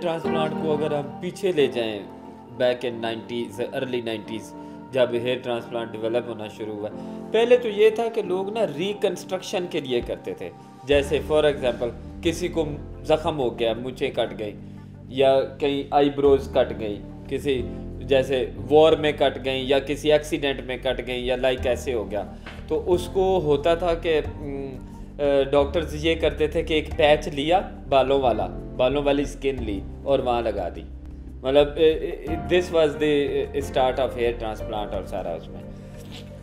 Transplant को अगर हम पीछे ले जाएं, back in 90s, early 90s, जब हेयर ट्रांसप्लांट डेवलप होना शुरू हुआ, पहले तो ये था कि लोग ना रिकन्स्ट्रक्शन के लिए करते थे। जैसे फॉर एग्जांपल किसी को ज़ख़म हो गया, मूंछें कट गई, या कहीं आईब्रोज कट गई, किसी जैसे वॉर में कट गई, या किसी एक्सीडेंट में कट गई, या लाइक ऐसे हो गया, तो उसको होता था कि डॉक्टर्स ये करते थे कि एक पैच लिया बालों वाली स्किन ली और वहाँ लगा दी। मतलब this was the start of hair transplant और सारा उसमें।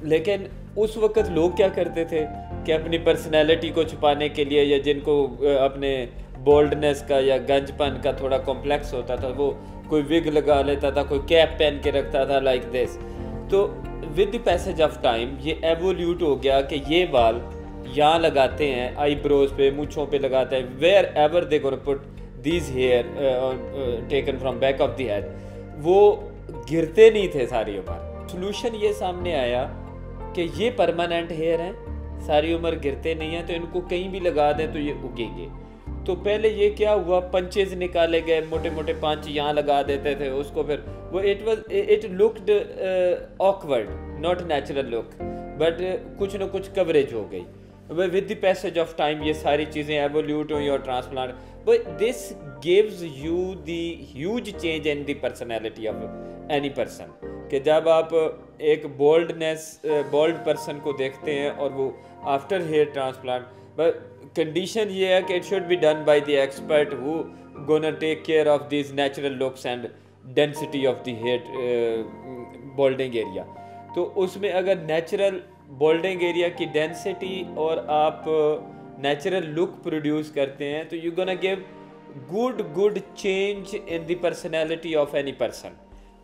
लेकिन उस वक्त लोग क्या करते थे कि अपनी पर्सनैलिटी को छुपाने के लिए, या जिनको अपने बोल्डनेस का या गंजपन का थोड़ा कॉम्प्लेक्स होता था, वो कोई विग लगा लेता था, कोई कैप पहन के रखता था लाइक दिस। तो with the passage of time ये एवोल्यूट हो गया कि ये बाल यहाँ लगाते हैं, आईब्रोज पे, मूँछों पे लगाते हैं, wherever they gonna put these hair taken from back of the head, वो गिरते नहीं थे सारी उम्र। सोल्यूशन ये सामने आया कि ये परमानेंट हेयर हैं, सारी उम्र गिरते नहीं हैं, तो इनको कहीं भी लगा दें तो ये उगेंगे। तो पहले ये क्या हुआ, पंचेज निकाले गए, मोटे मोटे पंच यहाँ लगा देते थे उसको, फिर वो it looked awkward, not natural look, but कुछ ना कुछ कवरेज हो गई। With the passage of time ये सारी चीज़ें एवोल्यूट हुई और transplant, but this gives you the huge change in the personality of any person. कि जब आप एक बोल्ड पर्सन को देखते हैं और वो after hair transplant, but condition ये है कि it should be done by the expert who gonna take care of this natural looks and density of the hair balding area. तो उसमें अगर नेचुरल बोल्डिंग एरिया की डेंसिटी और आप natural look produce करते हैं, तो you gonna give good change in the personality of any person.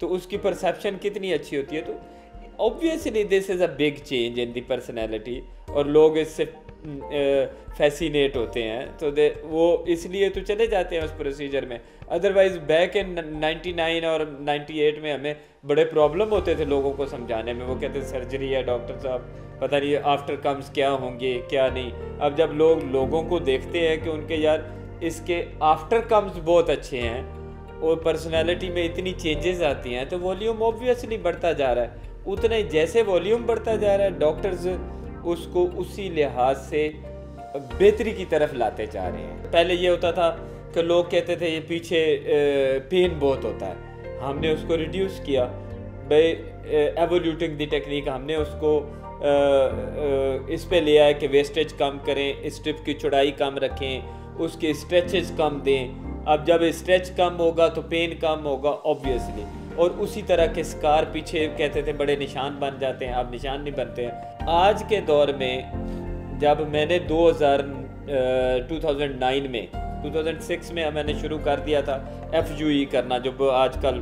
तो उसकी परसेप्शन कितनी अच्छी होती है। तो obviously this is a big change in the personality, और लोग इससे फैसिनेट होते हैं, तो वो इसलिए तो चले जाते हैं उस प्रोसीजर में। अदरवाइज बैक इन 99 और 98 में हमें बड़े प्रॉब्लम होते थे लोगों को समझाने में। वो कहते सर्जरी है डॉक्टर साहब, पता नहीं आफ्टर कम्स क्या होंगे क्या नहीं। अब जब लोगों को देखते हैं कि उनके यार इसके आफ्टर कम्स बहुत अच्छे हैं और पर्सनैलिटी में इतनी चेंजेस आती हैं, तो वॉल्यूम ऑब्वियसली बढ़ता जा रहा है। उतने जैसे वॉल्यूम बढ़ता जा रहा है, डॉक्टर्स उसको उसी लिहाज से बेहतरी की तरफ लाते जा रहे हैं। पहले ये होता था कि लोग कहते थे ये पीछे पेन बहुत होता है, हमने उसको रिड्यूस किया बाय एवोल्यूटिंग द टेक्निक। हमने उसको इस पे ले आए कि वेस्टेज कम करें, स्ट्रिप की चौड़ाई कम रखें, उसके स्ट्रेचेस कम दें। अब जब स्ट्रेच कम होगा तो पेन कम होगा ऑब्वियसली, और उसी तरह के स्कार पीछे कहते थे बड़े निशान बन जाते हैं, अब निशान नहीं बनते हैं। आज के दौर में जब मैंने 2009 में 2006 में मैंने शुरू कर दिया था FUE करना, जो आजकल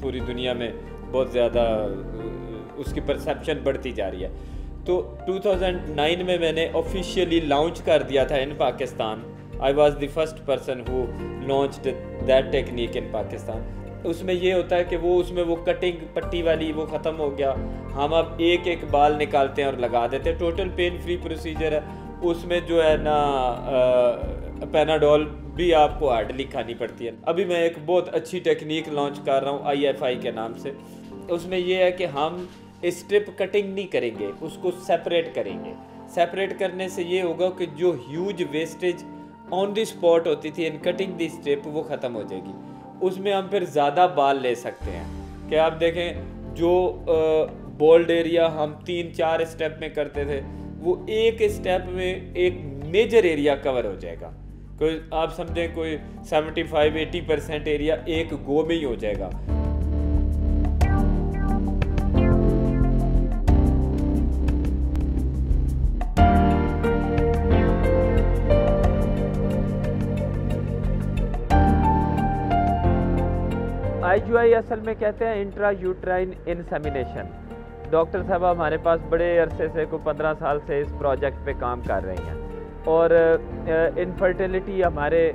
पूरी दुनिया में बहुत ज़्यादा उसकी परसेप्शन बढ़ती जा रही है। तो 2009 में मैंने ऑफिशियली लॉन्च कर दिया था in Pakistan. I was the first person who launched that technique in Pakistan. उसमें ये होता है कि उसमें वो कटिंग पट्टी वाली वो ख़त्म हो गया। हम अब एक बाल निकालते हैं और लगा देते हैं, टोटल पेन फ्री प्रोसीजर है। उसमें जो है ना पैनाडोल भी आपको हार्डली खानी पड़ती है। अभी मैं एक बहुत अच्छी टेक्निक लॉन्च कर रहा हूँ IFI के नाम से। उसमें ये है कि हम स्ट्रिप कटिंग नहीं करेंगे, उसको सेपरेट करेंगे। सेपरेट करने से ये होगा कि जो huge wastage on the spot होती थी इन कटिंग द स्ट्रिप, वो ख़त्म हो जाएगी। उसमें हम फिर ज़्यादा बाल ले सकते हैं। कि आप देखें जो बोल्ड एरिया हम 3-4 स्टेप में करते थे, वो एक स्टेप में एक मेजर एरिया कवर हो जाएगा। कोई आप समझें कोई 75-80% एरिया एक गो में ही हो जाएगा। IUI असल में कहते हैं इंट्रा यूट्राइन इंसेमिनेशन। डॉक्टर साहब हमारे पास बड़े अरसे से, को 15 साल से इस प्रोजेक्ट पे काम कर रही हैं, और इनफर्टिलिटी हमारे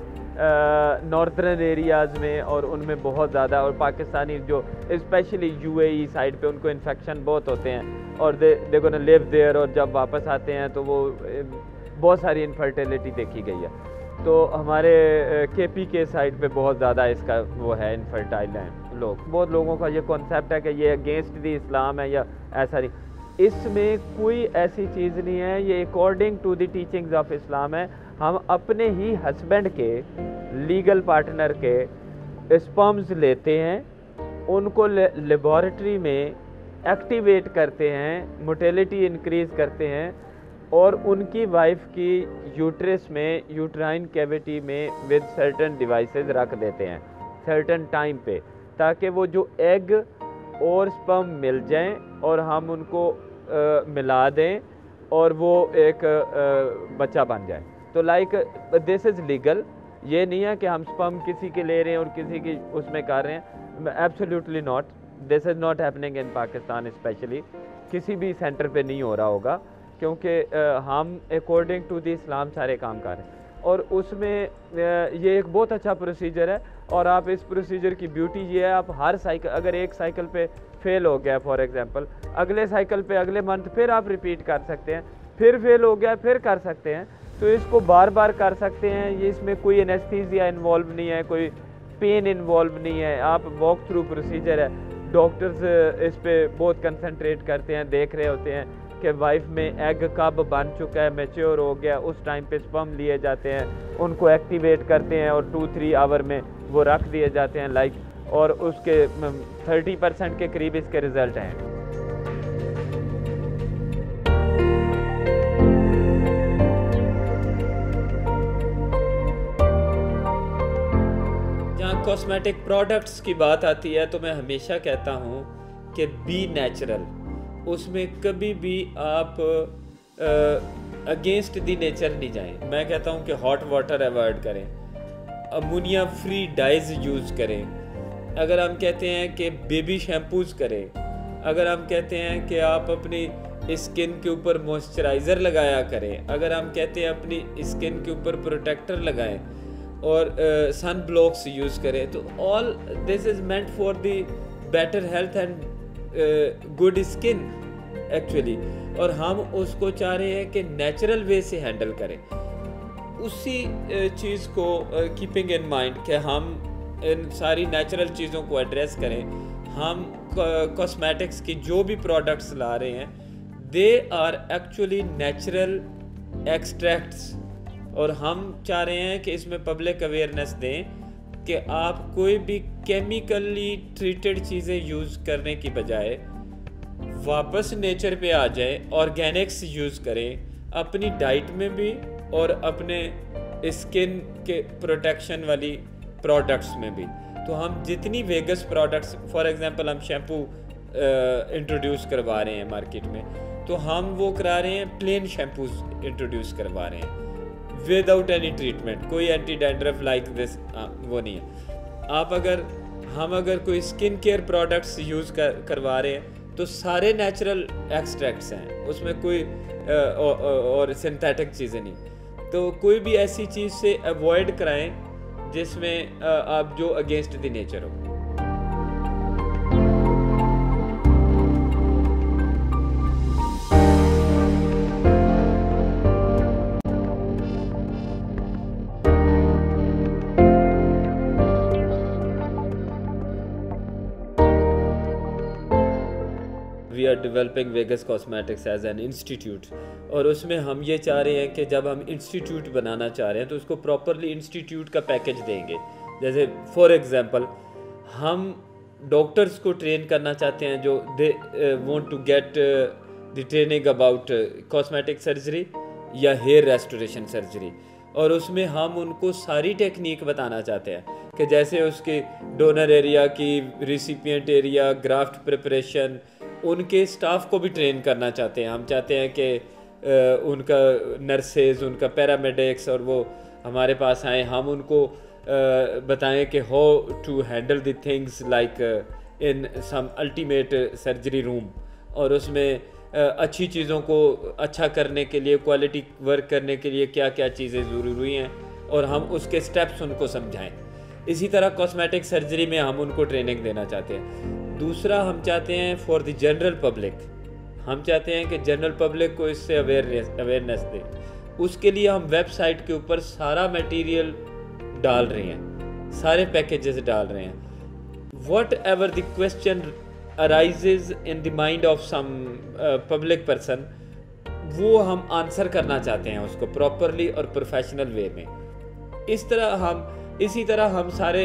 नॉर्दर्न एरियाज़ में और उनमें बहुत ज़्यादा, और पाकिस्तानी जो स्पेशली UAE साइड पे उनको इन्फेक्शन बहुत होते हैं और दे गोना लिव देयर, और जब वापस आते हैं तो वो बहुत सारी इनफर्टिलिटी देखी गई है। तो हमारे केपी के साइड पे बहुत ज़्यादा इसका वो है, इनफर्टाइल हैं लोग। बहुत लोगों का ये कॉन्सेप्ट है कि ये अगेंस्ट दी इस्लाम है या ऐसा नहीं। इसमें कोई ऐसी चीज़ नहीं है, ये according to the teachings of Islam है। हम अपने ही हस्बैंड के, लीगल पार्टनर के स्पर्म्स लेते हैं, उनको लेबॉरेटरी में एक्टिवेट करते हैं, मोटेलिटी इंक्रीज़ करते हैं और उनकी वाइफ की यूट्रस में, यूट्राइन कैविटी में विद सर्टन डिवाइसेस रख देते हैं सर्टन टाइम पे, ताकि वो जो एग और स्पर्म मिल जाएं और हम उनको मिला दें और वो एक बच्चा बन जाए। तो लाइक दिस इज़ लीगल। ये नहीं है कि हम स्पर्म किसी के ले रहे हैं और किसी की उसमें कर रहे हैं। Absolutely not, this is not happening in Pakistan specially. किसी भी सेंटर पे नहीं हो रहा होगा, क्योंकि हम अकॉर्डिंग टू द इस्लाम सारे काम कर रहे हैं। और उसमें ये एक बहुत अच्छा प्रोसीजर है। और आप इस प्रोसीजर की ब्यूटी ये है, आप हर साइकिल, अगर एक साइकिल पे फेल हो गया फॉर एग्जांपल, अगले साइकिल पे अगले मंथ फिर आप रिपीट कर सकते हैं, फिर फेल हो गया फिर कर सकते हैं। तो इसको बार बार कर सकते हैं। ये इसमें कोई एनेस्थीसिया इन्वॉल्व नहीं है, कोई पेन इन्वॉल्व नहीं है। आप वॉक थ्रू प्रोसीजर है। डॉक्टर्स इस पर बहुत कंसंट्रेट करते हैं, देख रहे होते हैं कि वाइफ में एग कब बन चुका है, मैच्योर हो गया, उस टाइम पे स्पर्म लिए जाते हैं, उनको एक्टिवेट करते हैं और 2-3 आवर में वो रख दिए जाते हैं लाइक। और उसके 30% के करीब इसके रिज़ल्ट हैं। जहाँ कॉस्मेटिक प्रोडक्ट्स की बात आती है तो मैं हमेशा कहता हूँ कि बी नेचुरल। उसमें कभी भी आप अगेंस्ट दी नेचर नहीं जाएं। मैं कहता हूँ कि हॉट वाटर अवॉइड करें, अमोनिया फ्री डाइज यूज़ करें। अगर हम कहते हैं कि बेबी शैम्पूज़ करें, अगर हम कहते हैं कि आप अपनी स्किन के ऊपर मॉइस्चराइज़र लगाया करें, अगर हम कहते हैं अपनी स्किन के ऊपर प्रोटेक्टर लगाएं और सन ब्लॉक्स यूज़ करें, तो all this is meant for the better health and good skin actually. और हम उसको चाह रहे हैं कि नेचुरल वे से हैंडल करें। उसी चीज़ को कीपिंग इन माइंड कि हम इन सारी नेचुरल चीज़ों को एड्रेस करें। हम कॉस्मेटिक्स की जो भी प्रोडक्ट्स ला रहे हैं, they are actually natural extracts. और हम चाह रहे हैं कि इसमें पब्लिक अवेयरनेस दें कि आप कोई भी केमिकली ट्रीटेड चीज़ें यूज़ करने की बजाय वापस नेचर पे आ जाए, ऑर्गेनिक्स यूज़ करें अपनी डाइट में भी और अपने स्किन के प्रोटेक्शन वाली प्रोडक्ट्स में भी। तो हम जितनी वेगस प्रोडक्ट्स, फॉर एग्जांपल हम शैम्पू इंट्रोड्यूस करवा रहे हैं मार्केट में, तो हम वो करा रहे हैं प्लेन शैम्पूज इंट्रोड्यूस करवा रहे हैं विदाउट एनी ट्रीटमेंट। कोई एंटी डैंड्रफ लाइक दिस वो नहीं है। हम अगर कोई स्किन केयर प्रोडक्ट्स यूज़ करवा रहे हैं तो सारे नेचुरल एक्सट्रैक्ट्स हैं, उसमें कोई और सिंथेटिक चीज़ें नहीं। तो कोई भी ऐसी चीज़ से अवॉइड कराएं जिसमें आप जो अगेंस्ट द नेचर हो। We are developing Vegas cosmetics as an institute. और उसमें हम ये चाह रहे हैं कि जब हम इंस्टीट्यूट बनाना चाह रहे हैं तो उसको प्रॉपरली इंस्टीट्यूट का पैकेज देंगे। जैसे फॉर एग्जांपल हम डॉक्टर्स को ट्रेन करना चाहते हैं जो they want to get the training about cosmetic surgery या हेयर रेस्टोरेशन सर्जरी, और उसमें हम उनको सारी टेक्निक बताना चाहते हैं कि जैसे उसके डोनर एरिया की, रिसिपिएंट एरिया, ग्राफ्ट प्रिपरेशन, उनके स्टाफ को भी ट्रेन करना चाहते हैं। हम चाहते हैं कि उनका नर्सेज, उनका पैरामेडिक्स और वो हमारे पास आए, हम उनको बताएं कि how to handle the things like in some ultimate surgery room. और उसमें अच्छी चीज़ों को अच्छा करने के लिए, क्वालिटी वर्क करने के लिए क्या क्या चीज़ें ज़रूरी हैं और हम उसके स्टेप्स उनको समझाएं। इसी तरह कॉस्मेटिक सर्जरी में हम उनको ट्रेनिंग देना चाहते हैं। दूसरा हम चाहते हैं फॉर द जनरल पब्लिक, हम चाहते हैं कि जनरल पब्लिक को इससे अवेयरनेस दे। उसके लिए हम वेबसाइट के ऊपर सारा मटेरियल डाल रहे हैं, सारे पैकेजेस डाल रहे हैं। Whatever the question arises in the mind of some public person, वो हम आंसर करना चाहते हैं उसको प्रॉपरली और प्रोफेशनल वे में। इसी तरह हम सारे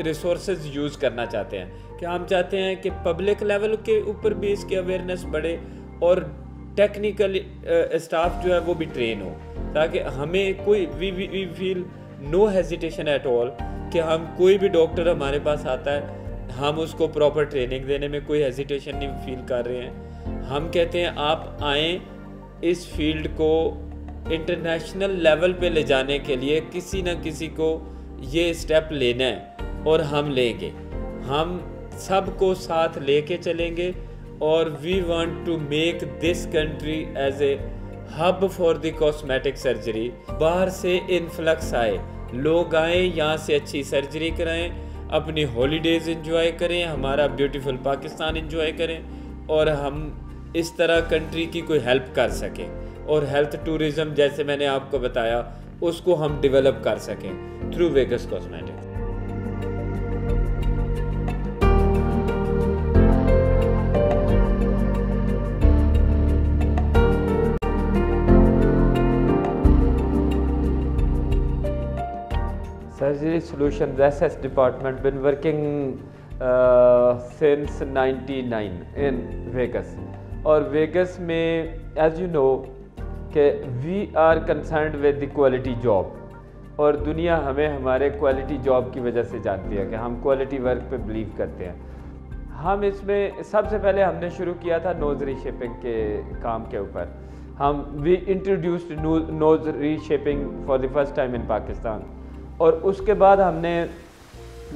रिसोर्सेज यूज़ करना चाहते हैं कि हम चाहते हैं कि पब्लिक लेवल के ऊपर भी इसकी अवेयरनेस बढ़े और टेक्निकल स्टाफ जो है वो भी ट्रेन हो, ताकि हमें कोई we feel no hesitation at all कि हम कोई भी डॉक्टर हमारे पास आता है हम उसको प्रॉपर ट्रेनिंग देने में कोई हेजिटेशन नहीं फील कर रहे हैं। हम कहते हैं आप आएँ, इस फील्ड को इंटरनेशनल लेवल पे ले जाने के लिए किसी न किसी को ये स्टेप लेना है और हम लेंगे, हम सबको साथ लेके चलेंगे और we want to make this country as a hub for the cosmetic surgery. बाहर से इन्फ्लक्स आए, लोग आए, यहाँ से अच्छी सर्जरी कराएं, अपनी हॉलीडेज एंजॉय करें, हमारा ब्यूटीफुल पाकिस्तान एंजॉय करें और हम इस तरह कंट्री की कोई हेल्प कर सकें और हेल्थ टूरिज़्म जैसे मैंने आपको बताया उसको हम डेवलप कर सकें through Vegas cosmetics. Surgery Solutions SS department been working since 99 in Vegas और वेगस में as you know कि we are concerned with the quality job और दुनिया हमें हमारे क्वालिटी जॉब की वजह से जानती है कि हम क्वालिटी वर्क पे बिलीव करते हैं। हम इसमें सबसे पहले हमने शुरू किया था नोज़ रीशेपिंग के काम के ऊपर। We introduced nose reshaping for the first time in Pakistan और उसके बाद हमने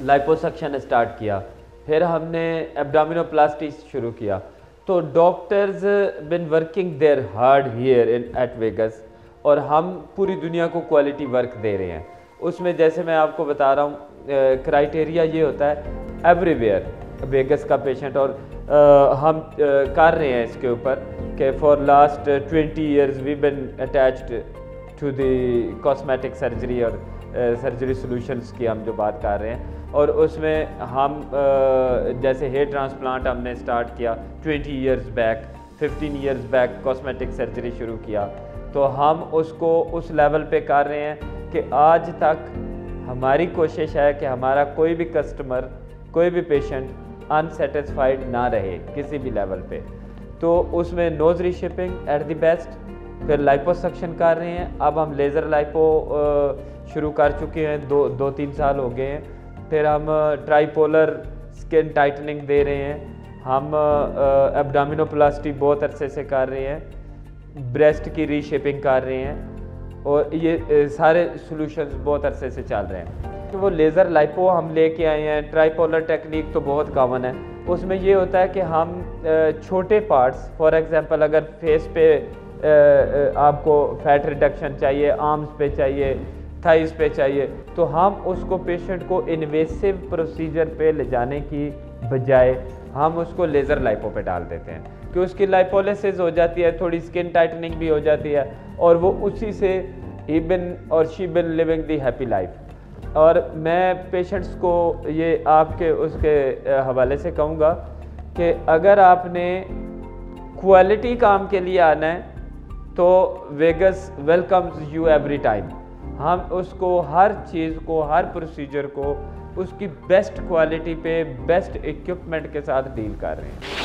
लाइपोसक्शन स्टार्ट किया, फिर हमने एब्डोमिनोप्लास्टी शुरू किया। तो doctors been working there hard here in at Vegas और हम पूरी दुनिया को क्वालिटी वर्क दे रहे हैं। उसमें जैसे मैं आपको बता रहा हूँ क्राइटेरिया ये होता है एवरीवेयर वेगस का पेशेंट और हम कर रहे हैं इसके ऊपर कि for last 20 years we been attached to the cosmetic surgery और सर्जरी सॉल्यूशंस की हम जो बात कर रहे हैं और उसमें हम जैसे हेयर ट्रांसप्लांट हमने स्टार्ट किया 20 years back, 15 years back cosmetic surgery शुरू किया। तो हम उसको उस लेवल पे कर रहे हैं कि आज तक हमारी कोशिश है कि हमारा कोई भी कस्टमर, कोई भी पेशेंट अनसेटिस्फाइड ना रहे किसी भी लेवल पे। तो उसमें nose reshaping at the best, फिर लाइपोसक्शन कर रहे हैं, अब हम लेज़र लाइपो शुरू कर चुके हैं, 2-3 साल हो गए हैं। फिर हम ट्राइपोलर स्किन टाइटनिंग दे रहे हैं, हम एब्डोमिनोप्लास्टी बहुत अरसे से कर रहे हैं, ब्रेस्ट की रीशेपिंग कर रहे हैं और ये सारे सॉल्यूशंस बहुत अरसे से चल रहे हैं। तो वो लेज़र लाइपो हम लेके आए हैं। ट्राइपोलर टेक्निक तो बहुत कॉमन है, उसमें ये होता है कि हम छोटे पार्ट्स, फॉर एग्जांपल अगर फेस पे आपको फैट रिडक्शन चाहिए, आर्म्स पे चाहिए, थाइस पे चाहिए, तो हम उसको पेशेंट को इन्वेसिव प्रोसीजर पे ले जाने की बजाय हम उसको लेज़र लाइपो पे डाल देते हैं कि उसकी लाइपोलिसिस हो जाती है, थोड़ी स्किन टाइटनिंग भी हो जाती है और वो उसी से ही बिन और she been living the happy life. और मैं पेशेंट्स को ये आपके उसके हवाले से कहूँगा कि अगर आपने क्वालिटी काम के लिए आना है तो Vegas welcomes you every time. हम उसको हर चीज़ को, हर प्रोसीजर को उसकी बेस्ट क्वालिटी पे बेस्ट इक्विपमेंट के साथ डील कर रहे हैं।